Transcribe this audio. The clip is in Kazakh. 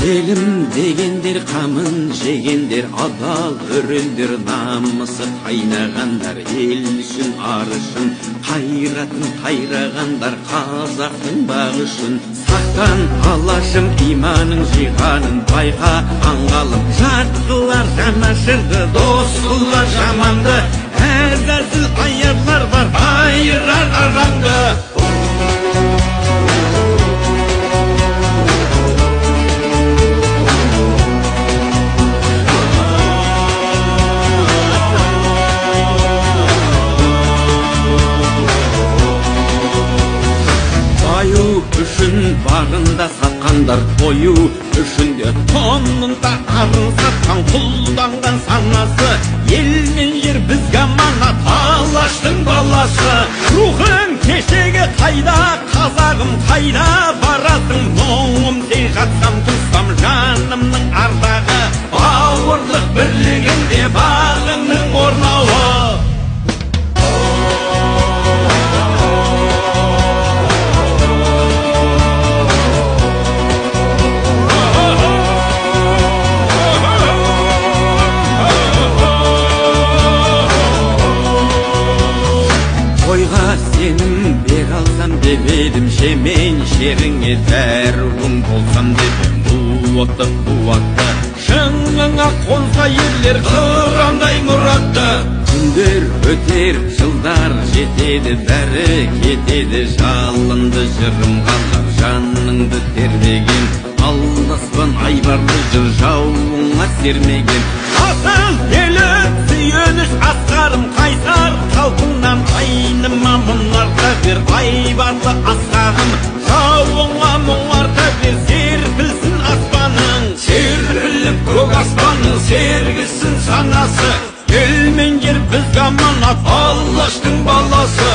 Елім дегендер қамын жегендер, адал өрелдер, намысы қайнағандар, ел үшін ар үшін қайратын қайрағандар, қазақтың бағы үшін. Сақтан алашым иманың жиғанын байқа аңғалым, жат қылар жанашырды, дос қылар жаманды, әзәзіл аярлар бар айырар аранды. Үшін бағында сатқандар, қою үшін де тонында арын сатқан, құлданған санасы, ел мен жер бізге аманат, алаштың баласы. Рухың кешегі қайда, қазағым қайда барасың, мұңым сен жатсам тұстам жанымның ардағы, бауырлық бірлігінде бағыңның орнауы. Тойға сенім бер алсам деп едім, шемен шеріңе дәруім болсам дедім. Буатты шыңыңа қонса ерлер қырандай мұратты. Күндер өтер, жылдар жетеді, бәрі кетеді, жалынды жырым қалар, жаныңды тербеген, алдаспан айбарлы жыр жауыңа сермеген. Асыл еліп сүйеніш асқарым, қайсар қалпыңнан айныма мұнарта бер, айбарлы асқағым жауыңа мұңарта бер, серпілсін аспаның, серпіліп көк аспаның, сергісін санасы. Ел мен жер бізге аманат, алаштың баласы.